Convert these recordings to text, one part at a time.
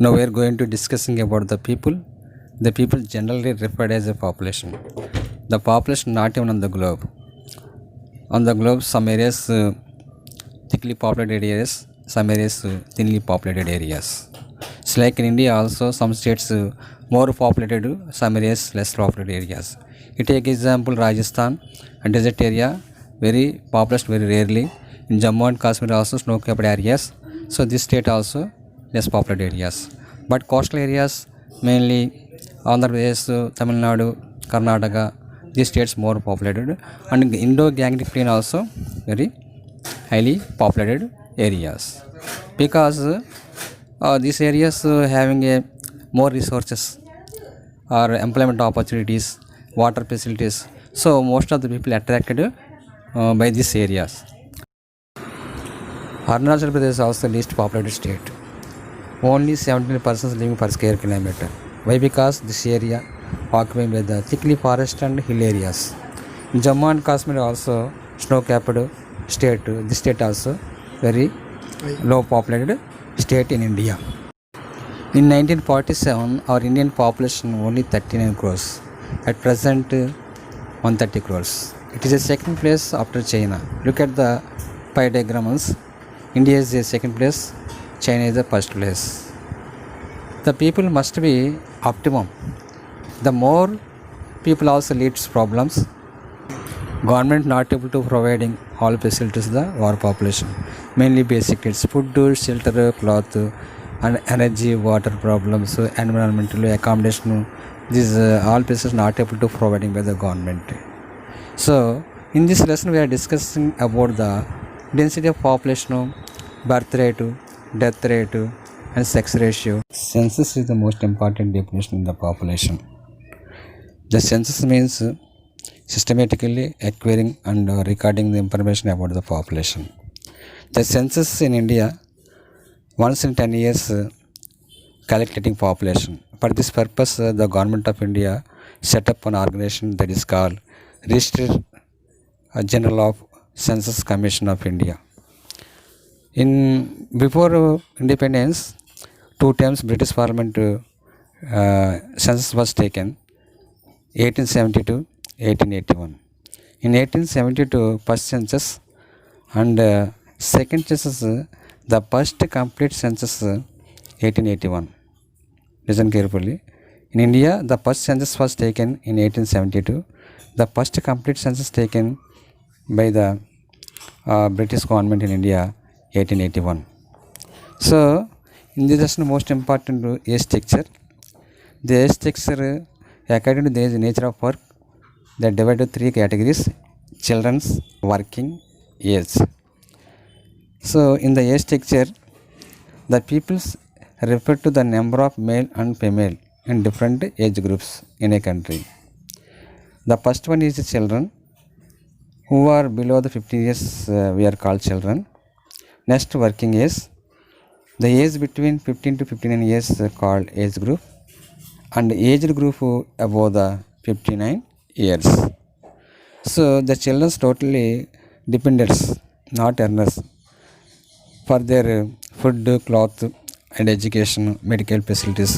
Now we are going to discussing about the people. The people generally referred as a population. The population not even on the globe. On the globe, some areas thickly populated areas, some areas thinly populated areas. It's like in India also, some states more populated, some areas less populated areas. You take example Rajasthan, a desert area, very populous very rarely. In Jammu and Kashmir also snow-capped areas. So this state also less populated areas. But coastal areas mainly Andhra Pradesh, Tamil Nadu, Karnataka, these states more populated, and Indo-Gangetic Plain also very highly populated areas because these areas having a more resources or employment opportunities, water facilities. So most of the people attracted by these areas. Arunachal Pradesh is also the least populated state. Only 17 persons living per square kilometer. Why? Because this area occupied by the thickly forest and hill areas. In Jammu and Kashmir also snow-capped state. This state also very low populated state in India. In 1947, our Indian population only 39 crores. At present, 130 crores. It is a second place after China. Look at the pie diagrams. India is the second place. China is the first place. The people must be optimum. The more people also leads problems. Government not able to providing all facilities to the our population. Mainly basic needs: food, shelter, cloth, and energy, water problems, environmental accommodation. These all places not able to providing by the government. So in this lesson we are discussing about the density of population, birth rate, death rate, and sex ratio. Census is the most important definition in the population. The census means systematically acquiring and recording the information about the population. The census in India once in 10 years calculating population. For this purpose, the government of India set up an organization that is called Registrar General of Census Commission of India. In before independence, 2 times British Parliament census was taken, 1872, 1881. In 1872, first census and second census, the first complete census, 1881. Listen carefully. In India, the first census was taken in 1872. The first complete census taken by the British government in India, 1881. So, in this lesson, most important age structure. The age structure, according to the nature of work, they are divided into 3 categories: children's, working, age. So, in the age structure, the peoples refer to the number of male and female in different age groups in a country. The first one is the children who are below the 15 years, we are called children. Next, working age. The age between 15 to 59 years called age group, and age group above the 59 years. So the children totally dependents, not earners, for their food, cloth, and education, medical facilities,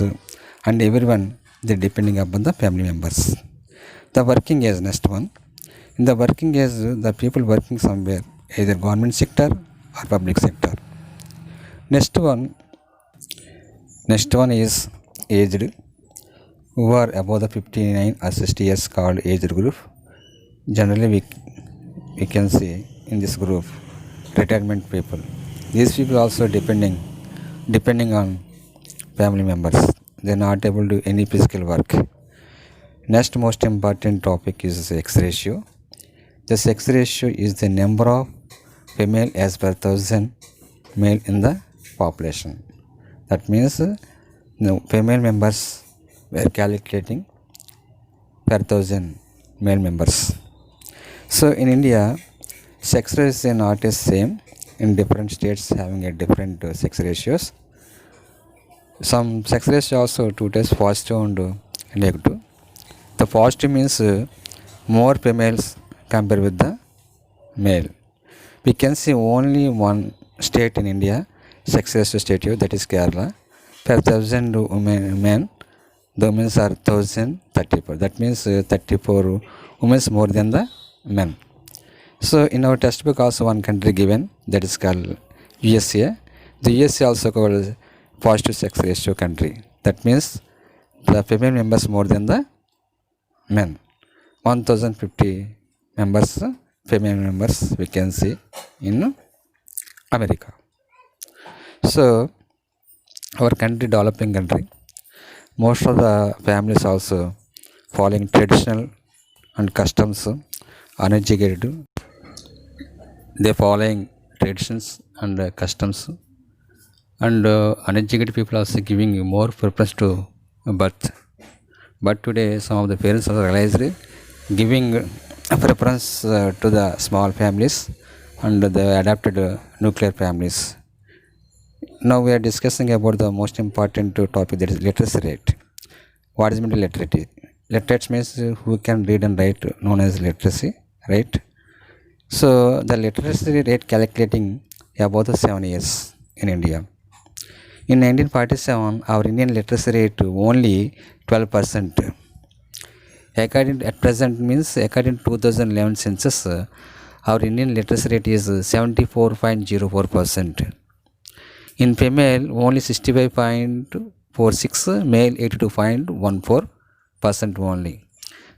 and everyone they depending upon the family members. The working age, next one. In the working age, the people working somewhere, either government sector or public sector. Next one is aged, who are above the 59 or 60 years called age group. Generally we can see in this group retirement people. These people also depending on family members. They are not able to do any physical work. Next most important topic is sex ratio. The sex ratio is the number of female as per 1000 male in the population. That means female members were calculating per 1000 male members. So in India, sex ratio is not the same in different states having a different sex ratios. Some sex ratio also 2 times positive and negative. The positive means more females compared with the male. We can see only one state in India sex ratio statute, that is Kerala. per 1,000 men, the women are 1,034. That means 34 women more than the men. So in our textbook also one country given, that is called USA. The USA also called positive sex ratio country. That means the female members more than the men. 1,050 members, female members we can see in America. So our country, developing country, most of the families also following traditional and customs, uneducated. They following traditions and customs, and uneducated people also giving more preference to birth. But today some of the parents also realized giving preference to the small families and the adapted nuclear families. Now we are discussing about the most important topic, that is literacy rate. What is meant literate? Literate means who can read and write, known as literacy, right? So the literacy rate calculating about the 7 years in India. In 1947, our Indian literacy rate only 12%. According at present means according to 2011 census, our Indian literacy rate is 74.04%. In female only 65.46, male 82.14% only.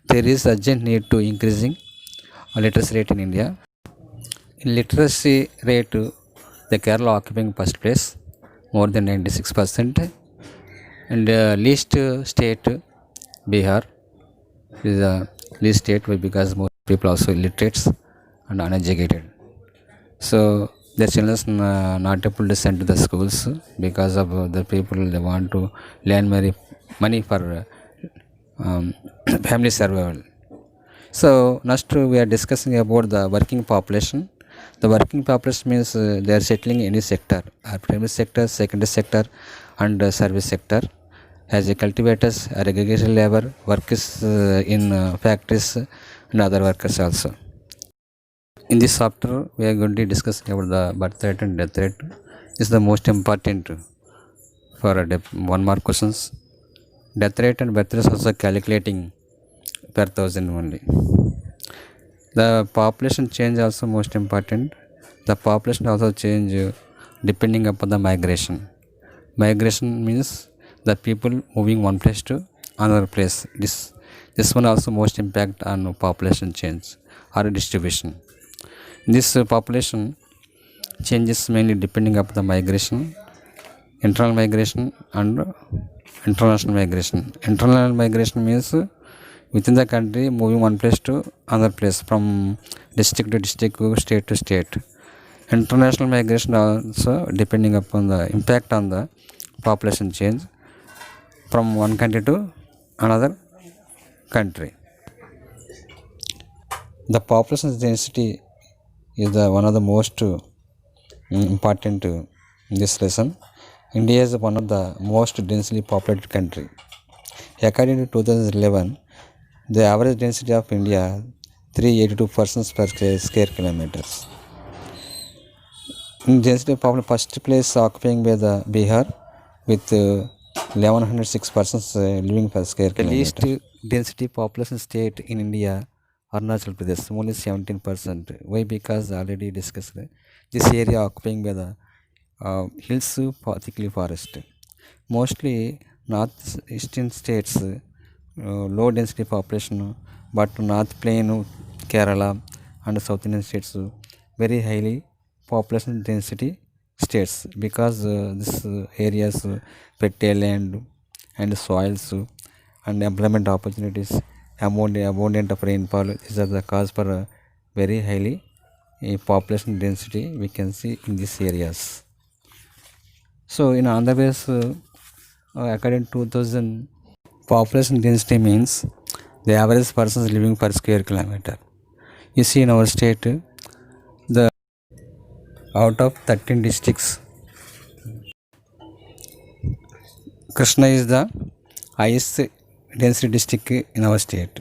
There is urgent need to increasing literacy rate in India. In literacy rate, the Kerala occupying first place, more than 96%, and least state Bihar is the least state because most people also illiterates and uneducated. So their children not able to send to the schools because of the people they want to learn money for family survival. So next we are discussing about the working population. The working population means they are settling in any sector, primary sector, secondary sector, and service sector, as a cultivators, agricultural labor, workers in factories, and other workers also. In this chapter, we are going to discuss about the birth rate and death rate. This is the most important for one mark questions. Death rate and birth rate also calculating per 1,000 only. The population change also most important. The population also change depending upon the migration. Migration means the people moving one place to another place. This one also most impact on population change or distribution. This population changes mainly depending upon the migration, internal migration and international migration. Internal migration means within the country moving one place to another place, from district to district, state to state. International migration also depending upon the impact on the population change from one country to another country. The population density is one of the most important in this lesson. India is one of the most densely populated country. According to 2011, the average density of India 382 persons per square kilometers. In density population, first place occupying by the Bihar with 1,106 persons living per square kilometer. The least density population state in India, Arunachal Pradesh, only 17%. Why? Because already discussed, this area occupying by the hills, thickly forest. Mostly northeastern states, low density population, but north plain, Kerala and south Indian states very highly population density states, because this areas fertile land and soils and employment opportunities, abundant of rainfall. These are the cause for very highly population density we can see in these areas. So in Andhra Pradesh, according to 2000, population density means the average persons living per square kilometer. You see in our state, the out of 13 districts, Krishna is the highest density district in our state.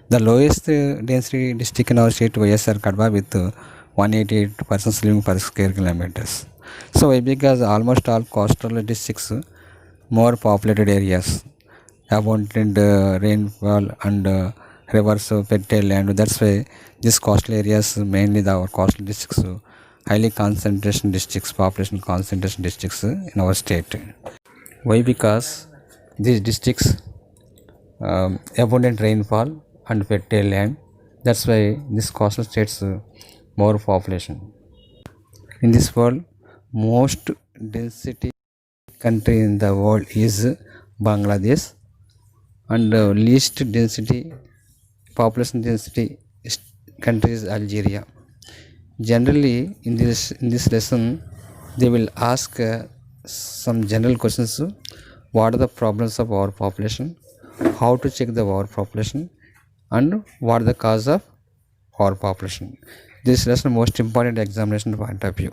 The lowest density district in our state, YSR Kadva, with 188 persons living per square kilometers. So because almost all coastal districts more populated areas, abundant rainfall and rivers, fertile land. That's why these coastal areas, mainly our coastal districts, highly concentration districts, population concentration districts in our state. Why? Because these districts abundant rainfall and fertile land. That's why this coastal states more population. In this world, most density country in the world is Bangladesh, and least density population density country is Algeria. Generally, in this lesson, they will ask some general questions. What are the problems of our population? How to check the our population? And what are the cause of our population? This lesson most important examination point of view.